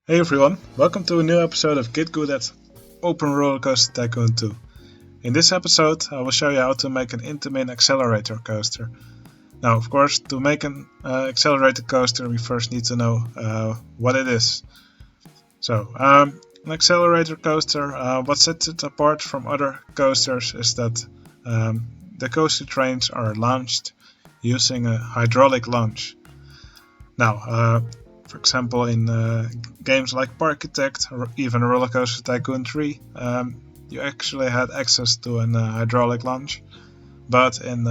Hey everyone, welcome to a new episode of Get Good at OpenRCT2 Tycoon 2. In this episode I will show you how to make an Intamin accelerator coaster. Now of course, to make an accelerator coaster we first need to know what it is. So an accelerator coaster, what sets it apart from other coasters is that the coaster trains are launched using a hydraulic launch. Now for example, in games like OpenRCT2 or even Roller Coaster Tycoon 3, you actually had access to an hydraulic launch, but in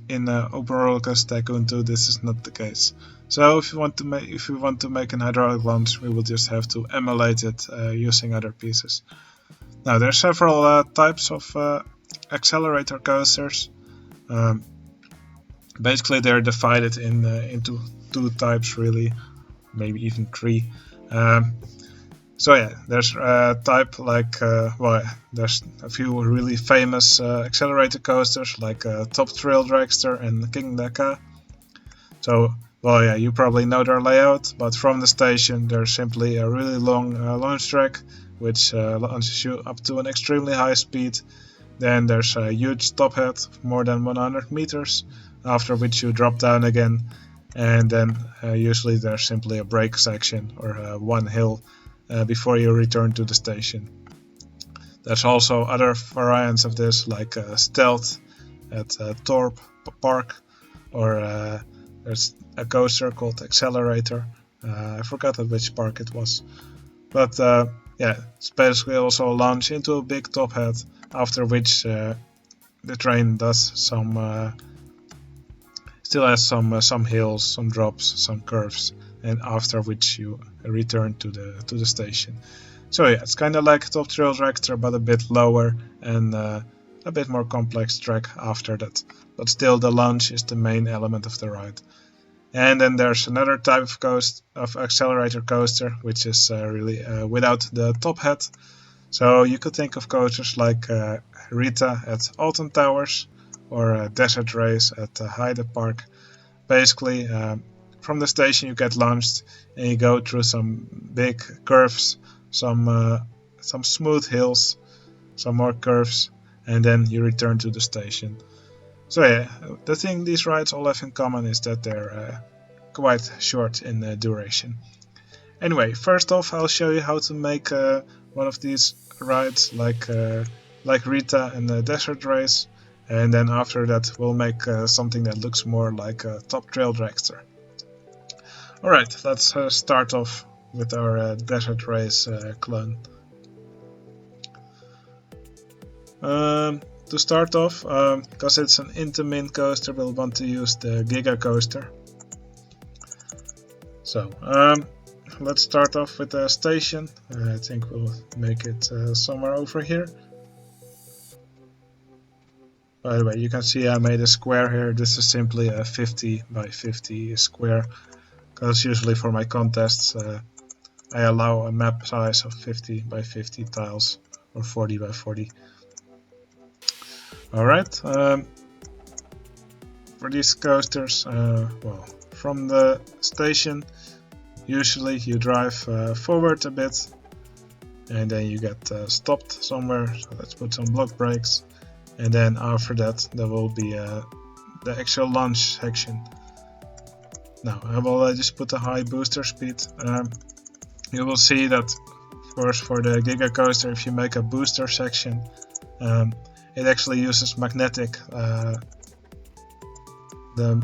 Open Roller Coaster Tycoon 2 this is not the case. So if you want to make an hydraulic launch, we will just have to emulate it using other pieces. Now there are several types of accelerator coasters. Basically they're divided into two types, really, maybe even three. So yeah, there's a type like there's a few really famous accelerator coasters like Top Thrill Dragster and Kingda Ka. So you probably know their layout, but from the station there's simply a really long launch track which launches you up to an extremely high speed. Then there's a huge top head of more than 100 meters, after which you drop down again, and then usually there's simply a brake section or one hill before you return to the station. There's also other variants of this like Stealth at Thorpe Park, or there's a coaster called Accelerator. I forgot at which park it was, but it's basically also a launch into a big top head, after which the train does still has some hills, some drops, some curves, and after which you return to the station. So yeah, it's kind of like Top Thrill Dragster, but a bit lower and a bit more complex track after that. But still, the launch is the main element of the ride. And then there's another type of accelerator coaster, which is really without the top head. So you could think of coasters like Rita at Alton Towers or Desert Race at Hyde Park. Basically, from the station you get launched and you go through some big curves, some smooth hills, some more curves, and then you return to the station. So yeah, the thing these rides all have in common is that they're quite short in duration. Anyway, first off I'll show you how to make one of these rides like Rita and the Desert Race, and then after that we'll make something that looks more like a Top Trail Dragster. Alright, let's start off with our Desert Race clone. To start off, because it's an Intamin coaster, we'll want to use the Giga coaster. So let's start off with a station. I think we'll make it somewhere over here. By the way, you can see I made a square here. This is simply a 50 by 50 square, because usually for my contests I allow a map size of 50 by 50 tiles or 40 by 40. Alright, for these coasters, from the station usually you drive forward a bit and then you get stopped somewhere, so let's put some block brakes, and then after that there will be the actual launch section. Now I will just put a high booster speed. You will see that of course for the Giga coaster, if you make a booster section, it actually uses the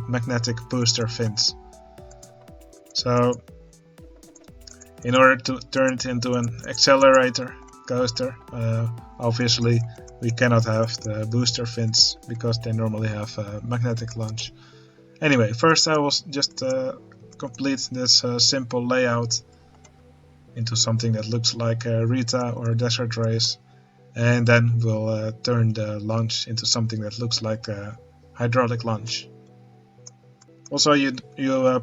magnetic booster fins. So in order to turn it into an accelerator coaster, obviously we cannot have the booster fins because they normally have a magnetic launch. Anyway, first I will just complete this simple layout into something that looks like a Rita or a Desert Race, and then we'll turn the launch into something that looks like a hydraulic launch. Also, you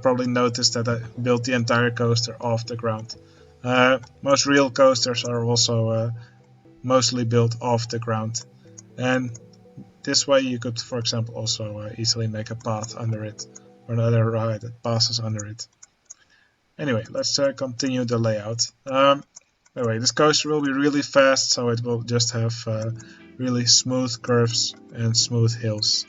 probably noticed that I built the entire coaster off the ground. Most real coasters are also mostly built off the ground, and this way you could, for example, also easily make a path under it or another ride that passes under it. Anyway, let's continue the layout. Anyway, this coaster will be really fast, so it will just have really smooth curves and smooth hills.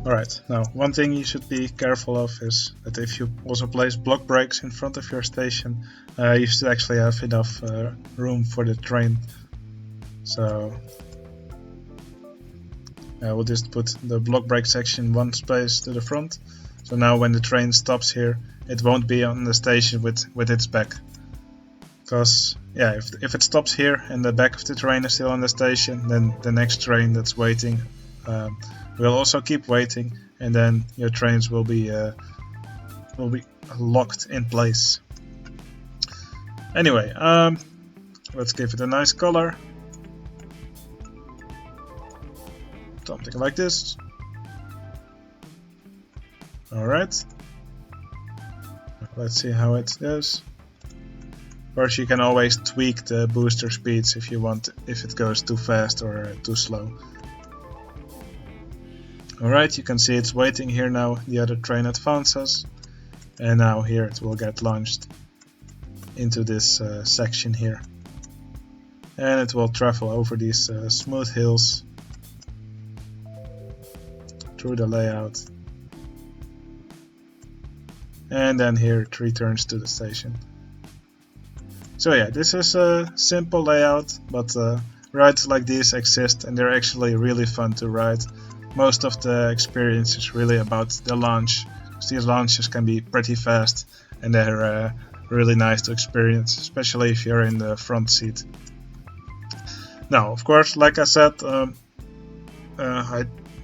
Alright, now one thing you should be careful of is that if you also place block brakes in front of your station, you should actually have enough room for the train. So we'll just put the block brake section one space to the front. So now when the train stops here, it won't be on the station with its back. Because yeah, if it stops here and the back of the train is still on the station, then the next train that's waiting will also keep waiting, and then your trains will be locked in place. Anyway, let's give it a nice color. Something like this. Alright. Let's see how it goes. Of course, you can always tweak the booster speeds if you want, if it goes too fast or too slow. Alright, you can see it's waiting here now, the other train advances, and now here it will get launched into this section here. And it will travel over these smooth hills through the layout. And then here it returns to the station. So yeah, this is a simple layout, but rides like these exist and they're actually really fun to ride. Most of the experience is really about the launch, because these launches can be pretty fast and they're really nice to experience, especially if you're in the front seat. Now, of course, like I said,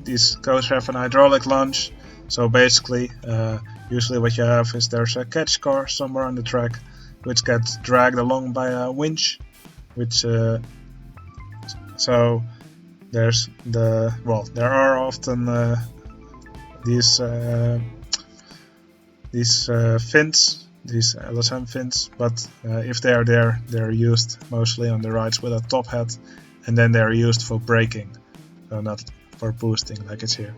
these coasters have an hydraulic launch, so basically usually what you have is there's a catch car somewhere on the track which gets dragged along by a winch, which so there's there are often these fins, these LSM fins, but if they are there, they're used mostly on the rides with a top hat, and then they're used for braking, so not for boosting like it's here.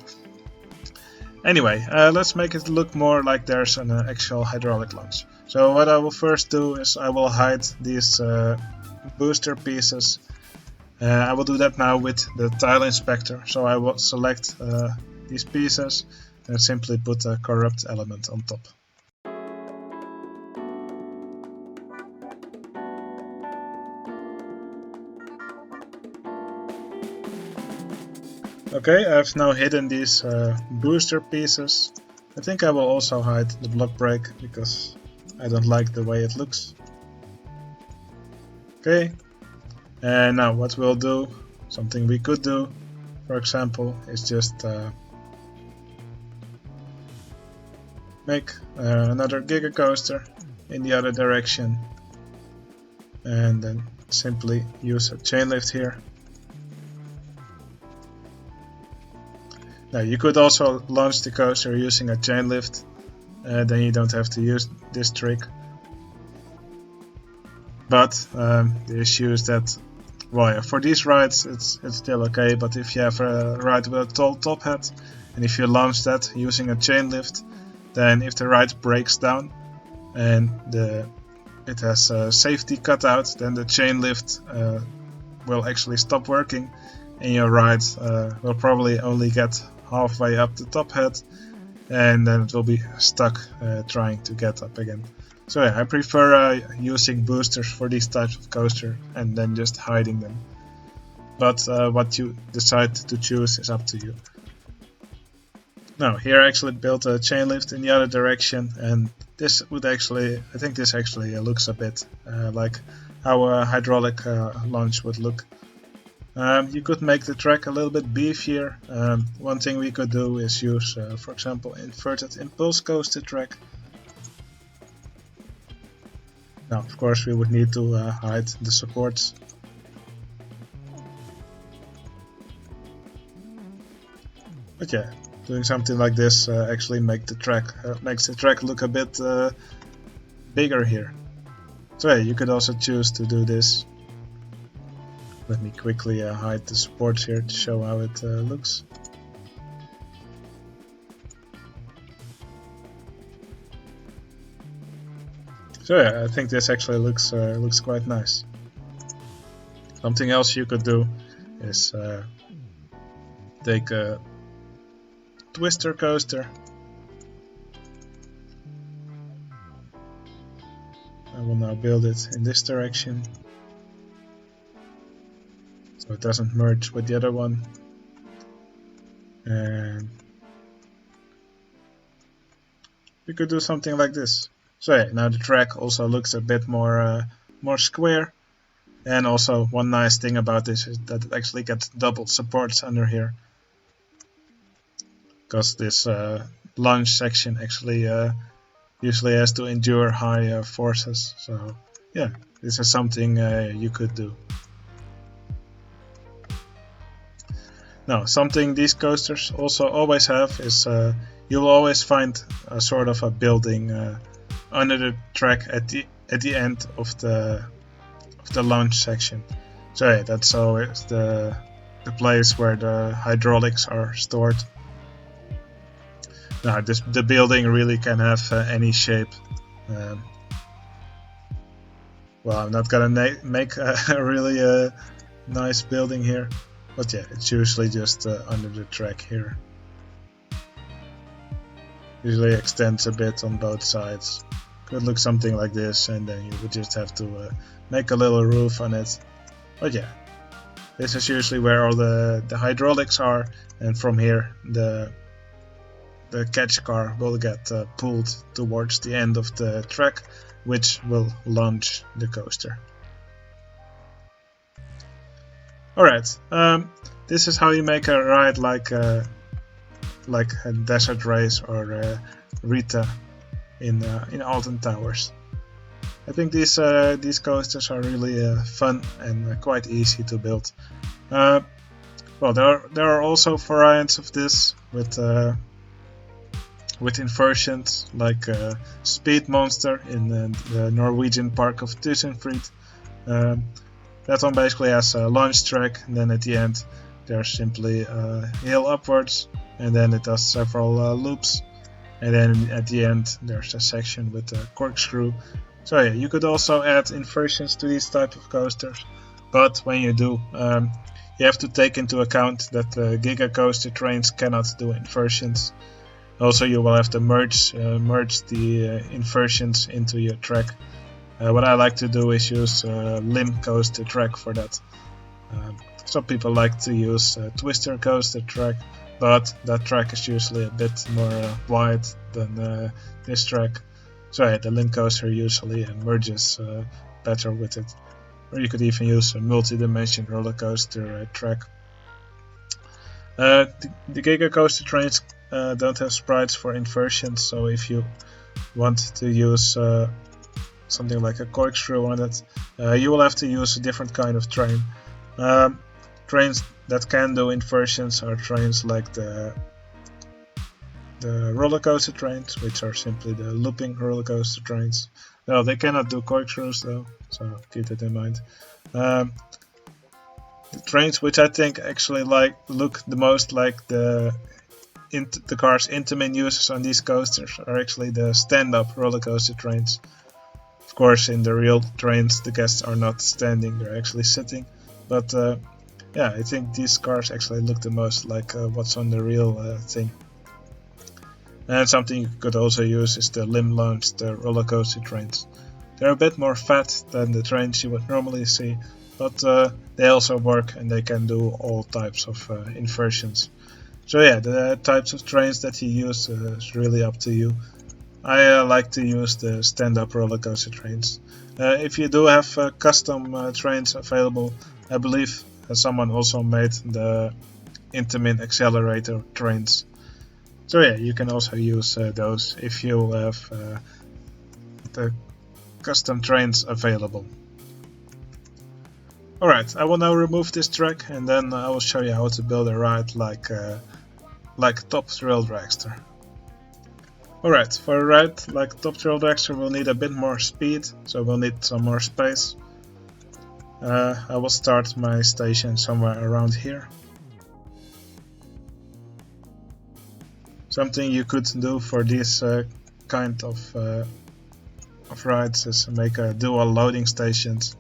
Anyway, let's make it look more like there's an actual hydraulic launch. So what I will first do is I will hide these booster pieces. I will do that now with the tile inspector. So I will select these pieces and simply put a corrupt element on top. Okay, I've now hidden these booster pieces. I think I will also hide the block brake because I don't like the way it looks. Okay, and now what we'll do, something we could do, for example, is just make another Giga Coaster in the other direction, and then simply use a chain lift here. Now you could also launch the coaster using a chain lift, then you don't have to use this trick. But the issue is that, well, yeah, for these rides it's still okay, but if you have a ride with a tall top hat, and if you launch that using a chain lift, then if the ride breaks down and it has a safety cutout, then the chain lift will actually stop working, and your ride will probably only get halfway up the top hat, and then it will be stuck trying to get up again. So yeah, I prefer using boosters for these types of coaster and then just hiding them. But what you decide to choose is up to you. Now here I actually built a chain lift in the other direction, and this would actually, I think this actually looks a bit like how a hydraulic launch would look. You could make the track a little bit beefier. One thing we could do is use, for example, inverted impulse coaster track. Now, of course, we would need to hide the supports. But yeah, Doing something like this actually makes the track look a bit bigger here. So yeah, you could also choose to do this. Let me quickly hide the supports here to show how it looks. So yeah, I think this actually looks quite nice. Something else you could do is take a twister coaster. I will now build it in this direction, so it doesn't merge with the other one. And we could do something like this. So yeah, now the track also looks a bit more square. And also one nice thing about this is that it actually gets double supports under here, because this launch section actually usually has to endure high forces. So yeah, this is something you could do. Now, something these coasters also always have is you will always find a sort of a building under the track at the end of the launch section. So yeah, that's always the place where the hydraulics are stored. Now, the building really can have any shape. Well, I'm not gonna make a really nice building here, but yeah, it's usually just under the track here. Usually extends a bit on both sides. Could look something like this, and then you would just have to make a little roof on it. But yeah, this is usually where all the hydraulics are, and from here the catch car will get pulled towards the end of the track, which will launch the coaster. Alright, this is how you make a ride like a desert race or Rita in Alton Towers. I think these coasters are really fun and quite easy to build. Well, there are also variants of this with inversions, like Speed Monster in the Norwegian park of Tusenfryd. That one basically has a launch track, and then at the end there's simply a hill upwards, and then it does several loops, and then at the end there's a section with a corkscrew. So yeah, you could also add inversions to these type of coasters, but when you do, you have to take into account that the Giga Coaster trains cannot do inversions. Also, you will have to merge the inversions into your track. What I like to do is use limb coaster track for that. Some people like to use twister coaster track, but that track is usually a bit more wide than this track. So yeah, the limb coaster usually merges better with it. Or you could even use a multi-dimension roller coaster track. The Giga Coaster trains don't have sprites for inversions, so if you want to use something like a corkscrew on it, you will have to use a different kind of train. Trains that can do inversions are trains like the roller coaster trains, which are simply the looping roller coaster trains. No, they cannot do corkscrews though, so keep that in mind. The trains which I think actually look the most like the cars Intamin uses on these coasters are actually the stand-up roller coaster trains. Of course, in the real trains the guests are not standing, they're actually sitting, but yeah, I think these cars actually look the most like what's on the real thing. And something you could also use is the limb-launched roller coaster trains. They're a bit more fat than the trains you would normally see, but they also work and they can do all types of inversions. So yeah, the types of trains that you use is really up to you. I like to use the stand-up roller coaster trains. If you do have custom trains available, I believe someone also made the Intamin Accelerator trains. So yeah, you can also use those if you have the custom trains available. Alright, I will now remove this track and then I will show you how to build a ride like like top Thrill Dragster. Alright, for a ride like top Thrill Dragster we'll need a bit more speed, so we'll need some more space. I will start my station somewhere around here. Something you could do for these kind of rides is make a dual loading stations.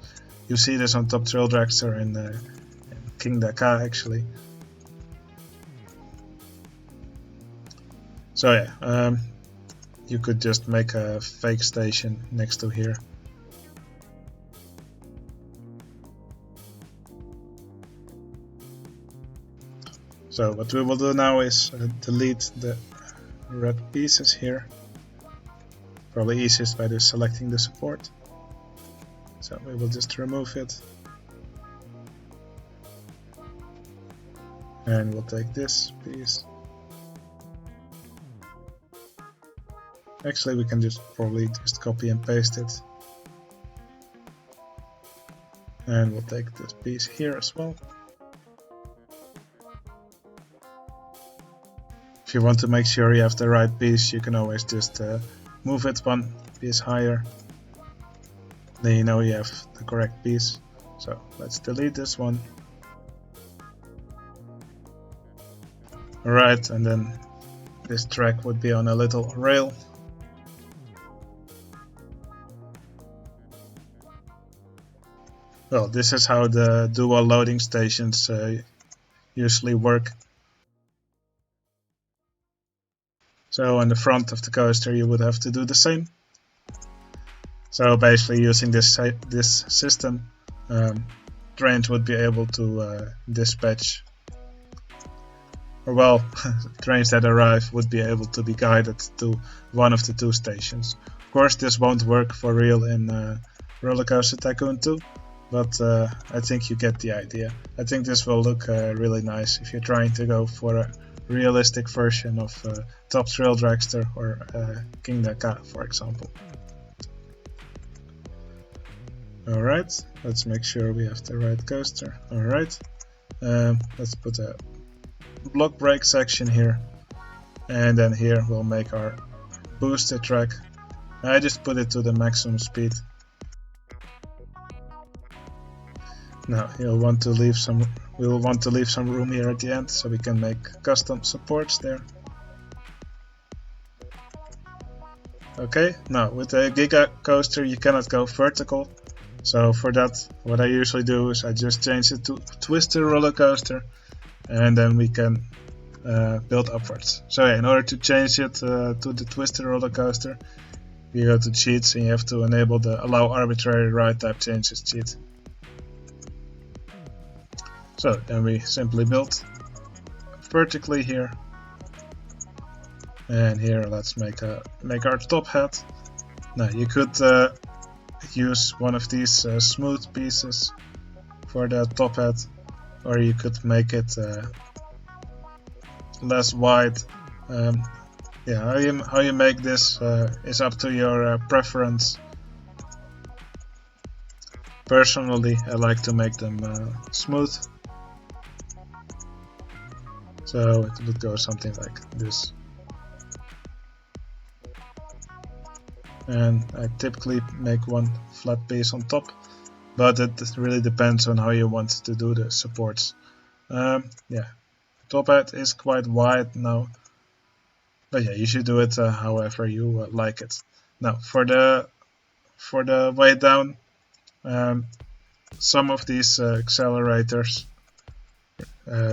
You see this on top Thrill Dragster in Kingda Ka actually. So yeah, you could just make a fake station next to here. So what we will do now is delete the red pieces here. Probably easiest by just selecting the support. So we will just remove it. And we'll take this piece. Actually, we can probably just copy and paste it. And we'll take this piece here as well. If you want to make sure you have the right piece, you can always just move it one piece higher. Then you know you have the correct piece. So let's delete this one. Alright, and then this track would be on a little rail. Well, this is how the dual loading stations usually work. So on the front of the coaster you would have to do the same. So basically using this system, trains would be able to dispatch, or well, trains that arrive would be able to be guided to one of the two stations. Of course this won't work for real in Roller Coaster Tycoon 2, but I think you get the idea. I think this will look really nice if you're trying to go for a realistic version of Top Thrill Dragster or Kingda Ka, for example. Alright, let's make sure we have the right coaster. Alright, let's put a block brake section here, and then here we'll make our booster track. I just put it to the maximum speed. Now we'll want to leave some room here at the end, so we can make custom supports there. Okay, now with the Giga coaster you cannot go vertical, so for that what I usually do is I just change it to Twister roller coaster, and then we can build upwards. So yeah, in order to change it to the Twister roller coaster, you go to cheats and you have to enable the allow arbitrary ride type changes cheat. So then we simply build vertically here, and here let's make our top hat. Now you could use one of these smooth pieces for the top hat, or you could make it less wide. Yeah, how you make this is up to your preference. Personally, I like to make them smooth. So it would go something like this. And I typically make one flat piece on top, but it really depends on how you want to do the supports. Yeah, top hat is quite wide now, but yeah, you should do it however you like it. Now for the way down, some of these accelerators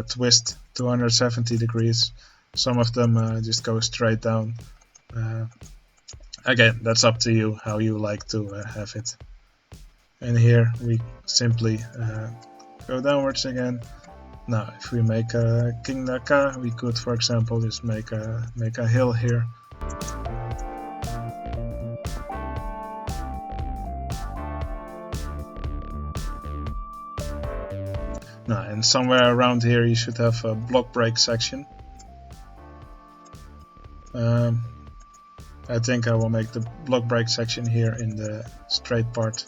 twist 270 degrees, some of them just go straight down. Again, that's up to you how you like to have it. And here we simply go downwards again. Now if we make a Kingda Ka, we could for example just make a hill here. Now, and somewhere around here you should have a block brake section. I think I will make the block brake section here in the straight part.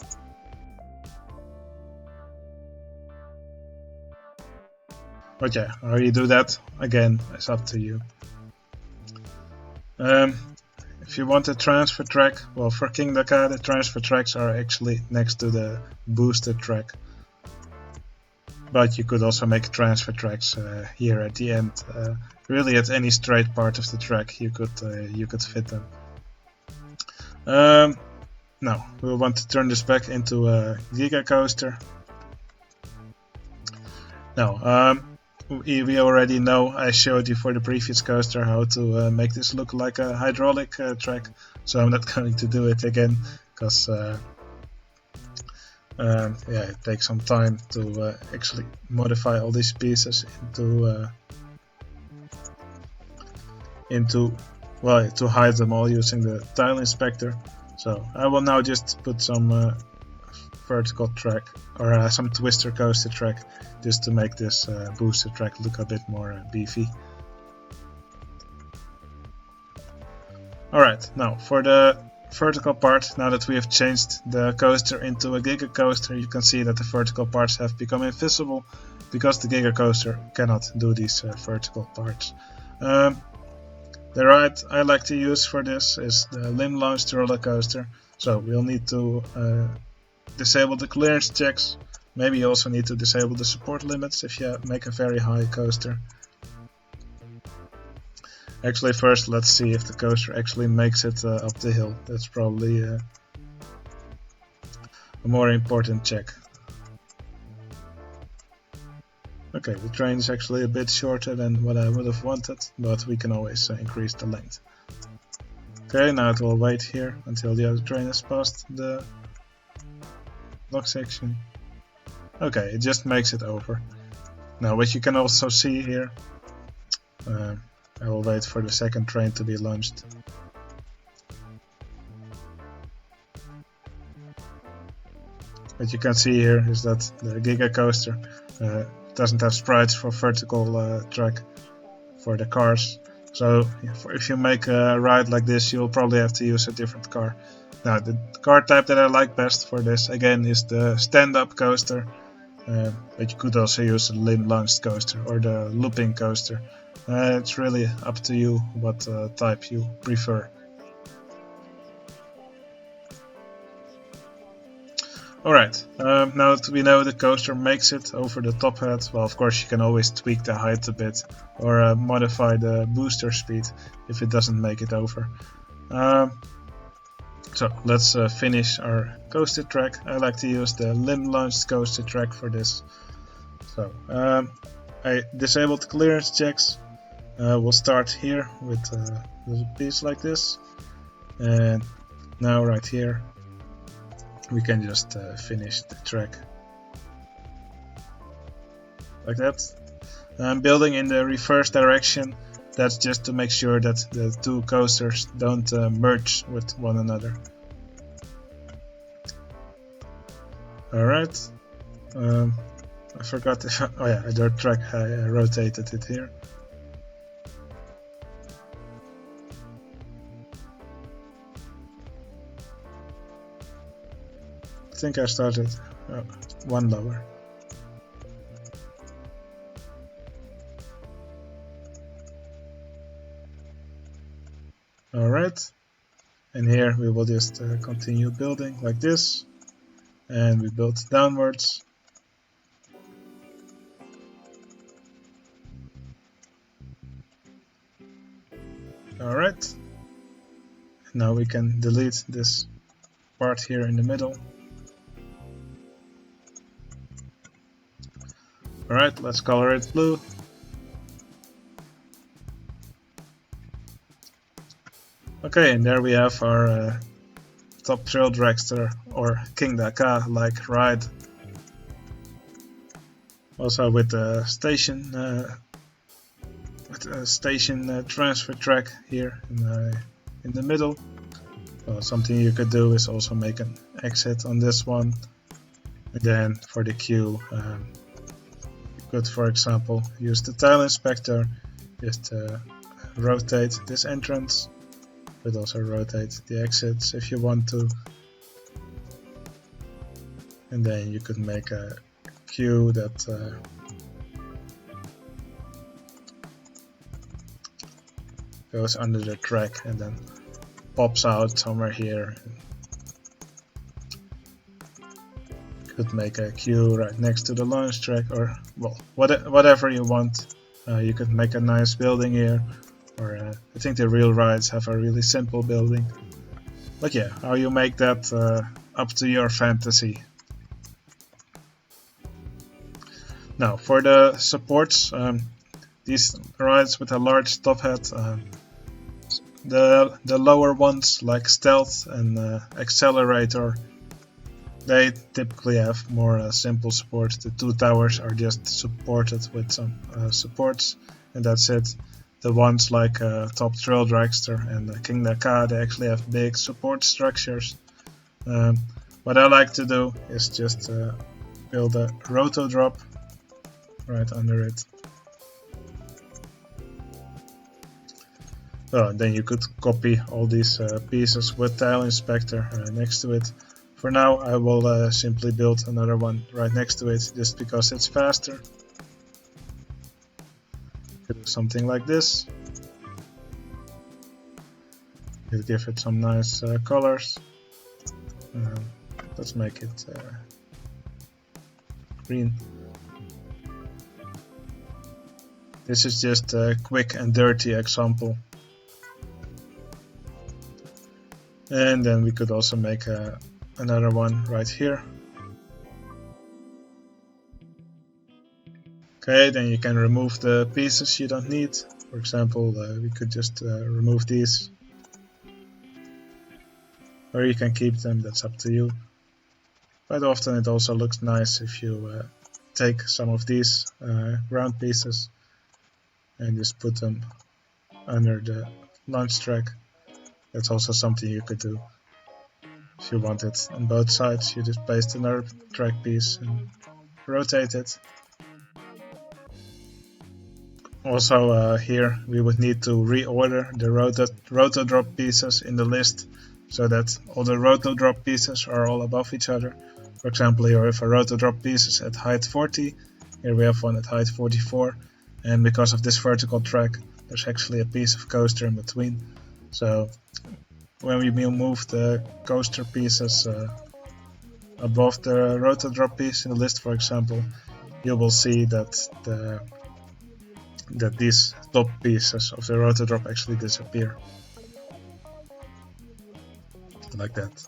But yeah, how you do that, again, is up to you. If you want a transfer track, well, for Kingda Ka, the transfer tracks are actually next to the booster track. But you could also make transfer tracks here at the end. Really, at any straight part of the track, you could fit them. Now we want to turn this back into a Giga Coaster. Now, we already know, I showed you for the previous coaster how to make this look like a hydraulic track, so I'm not going to do it again, because yeah, it takes some time to actually modify all these pieces well, to hide them all using the tile inspector. So I will now just put some vertical track or some twister coaster track just to make this booster track look a bit more beefy. Alright, now for the vertical part, now that we have changed the coaster into a Giga Coaster, you can see that the vertical parts have become invisible because the Giga Coaster cannot do these vertical parts. The ride I like to use for this is the limb launched roller coaster, so we'll need to disable the clearance checks. Maybe you also need to disable the support limits if you make a very high coaster. Actually, first let's see if the coaster actually makes it up the hill. That's probably a more important check. Okay, the train is actually a bit shorter than what I would have wanted, but we can always increase the length. Okay, now it will wait here until the other train has passed the block section. Okay, it just makes it over. Now what you can also see here, I will wait for the second train to be launched. What you can see here is that the Giga Coaster doesn't have sprites for vertical track for the cars. So if you make a ride like this, you'll probably have to use a different car. Now the car type that I like best for this again is the stand-up coaster, but you could also use a limb launched coaster or the looping coaster. It's really up to you what type you prefer. Alright, now that we know the coaster makes it over the top hat, well, of course you can always tweak the height a bit or modify the booster speed if it doesn't make it over. So let's finish our coaster track. I like to use the limb launched coaster track for this. So I disabled clearance checks. We'll start here with a little piece like this, and now right here we can just finish the track like that. I'm building in the reverse direction. That's just to make sure that the two coasters don't merge with one another. Alright, I forgot if oh yeah, the track, I rotated it here. I think I started one lower. Alright, and here we will just continue building like this, and we build downwards. Alright, now we can delete this part here in the middle. Alright, let's color it blue. Okay, and there we have our top Thrill Dragster or Kingda Ka like ride. Also with a station, transfer track here in the middle. Well, something you could do is also make an exit on this one, and then for the queue. Could, for example, use the tile inspector, just rotate this entrance, but also rotate the exits if you want to. And then you could make a queue that goes under the track and then pops out somewhere here. Could make a queue right next to the launch track, or well, whatever you want. You could make a nice building here, or I think the real rides have a really simple building. But yeah, how you make that up to your fantasy. Now for the supports, these rides with a large top hat, the lower ones like Stealth and Accelerator, they typically have more simple support. The two towers are just supported with some supports, and that's it. The ones like Top Thrill Dragster and Kingda Ka, they actually have big support structures. What I like to do is just build a roto drop right under it. Oh, then you could copy all these pieces with Tile Inspector next to it. For now I will simply build another one right next to it, just because it's faster. Could do something like this. Could give it some nice colors. Let's make it green. This is just a quick and dirty example. And then we could also make another one right here. Okay, then you can remove the pieces you don't need. For example, we could just remove these. Or you can keep them, that's up to you. Quite often it also looks nice if you take some of these ground pieces and just put them under the launch track. That's also something you could do. If you want it on both sides, you just place another track piece and rotate it. Also here we would need to reorder the roto drop pieces in the list, so that all the roto drop pieces are all above each other. For example, here we have a roto drop pieces at height 40, here we have one at height 44, and because of this vertical track there's actually a piece of coaster in between. So when we move the coaster pieces above the roto drop piece in the list, for example, you will see that these top pieces of the roto drop actually disappear. Like that.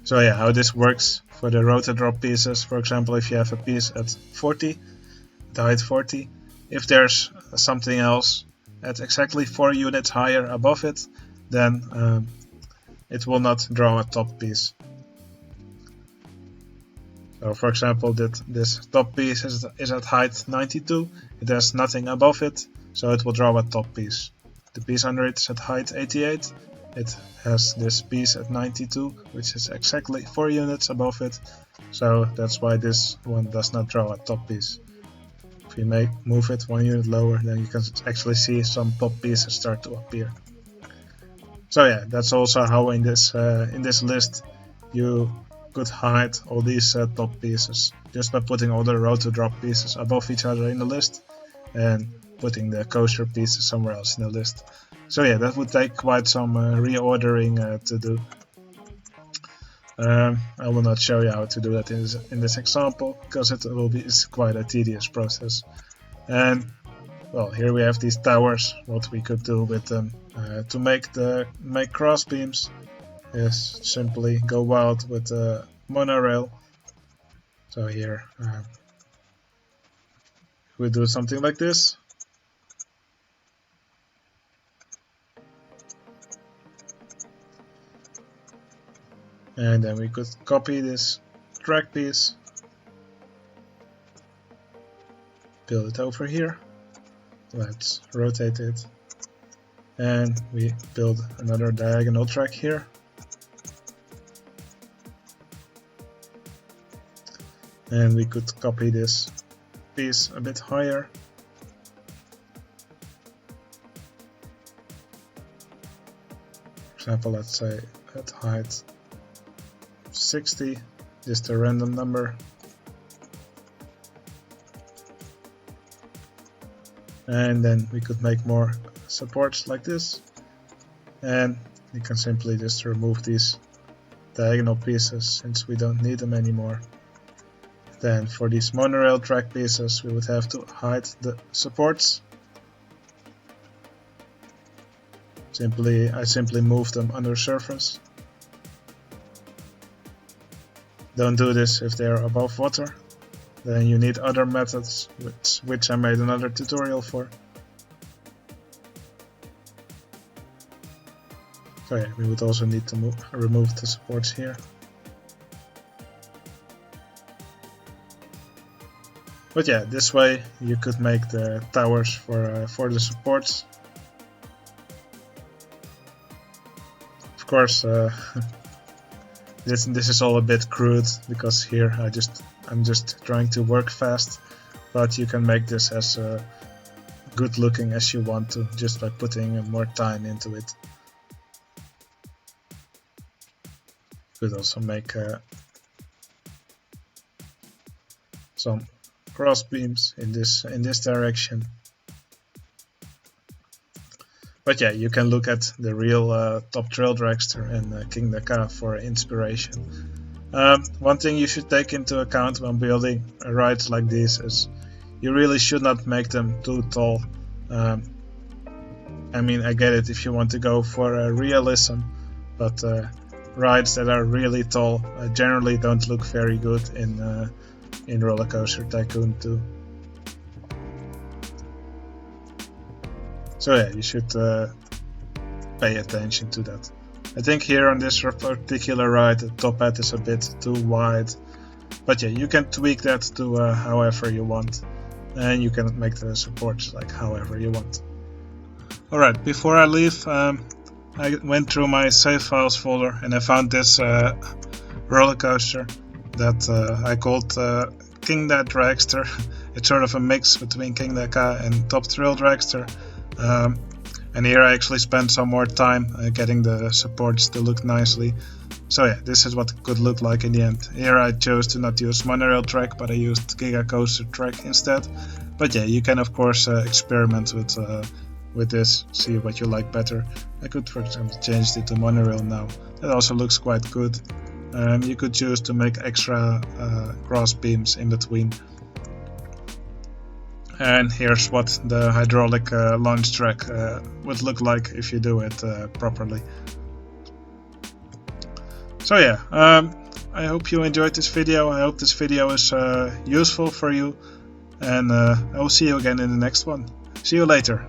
So yeah, how this works for the roto drop pieces, for example, if you have a piece at 40, at height 40, if there's something else at exactly 4 units higher above it, then it will not draw a top piece. So for example, this top piece is at height 92, it has nothing above it, so it will draw a top piece. The piece under it is at height 88, it has this piece at 92, which is exactly 4 units above it, so that's why this one does not draw a top piece. If you move it 1 unit lower, then you can actually see some top pieces start to appear. So yeah, that's also how in this list you could hide all these top pieces, just by putting all the roto drop pieces above each other in the list and putting the coaster pieces somewhere else in the list. So yeah, that would take quite some reordering to do. I will not show you how to do that in this example, because it's quite a tedious process. And well, here we have these towers. What we could do with them to make cross beams is simply go wild with the monorail. So here we do something like this. And then we could copy this track piece, build it over here. Let's rotate it, and we build another diagonal track here. And we could copy this piece a bit higher. For example, let's say at height 60, just a random number. And then we could make more supports like this, and you can simply just remove these diagonal pieces since we don't need them anymore. Then for these monorail track pieces we would have to hide the supports. I simply move them under surface. Don't do this if they are above water. Then you need other methods, which I made another tutorial for. So yeah, we would also need to remove the supports here. But yeah, this way you could make the towers for the supports. Of course, this is all a bit crude because here I'm just trying to work fast, but you can make this as good looking as you want to, just by putting more time into it. You could also make some cross beams in this direction. But yeah, you can look at the real top Thrill Dragster and Kingda Ka for inspiration. One thing you should take into account when building rides like these is you really should not make them too tall. I mean, I get it if you want to go for realism, but rides that are really tall generally don't look very good in Roller Coaster Tycoon 2. So yeah, you should pay attention to that. I think here on this particular ride the top hat is a bit too wide, but yeah, you can tweak that to however you want, and you can make the supports like however you want. Alright, before I leave, I went through my save files folder and I found this roller coaster that I called Kingda Dragster. It's sort of a mix between Kingda Ka and Top Thrill Dragster. And here I actually spent some more time getting the supports to look nicely. So yeah, this is what it could look like in the end. Here I chose to not use monorail track, but I used Giga Coaster track instead. But yeah, you can of course experiment with this, see what you like better. I could for example change it to monorail now. That also looks quite good. You could choose to make extra cross beams in between. And here's what the hydraulic launch track would look like if you do it properly. So yeah, I hope you enjoyed this video. I hope this video is useful for you, and I will see you again in the next one. See you later.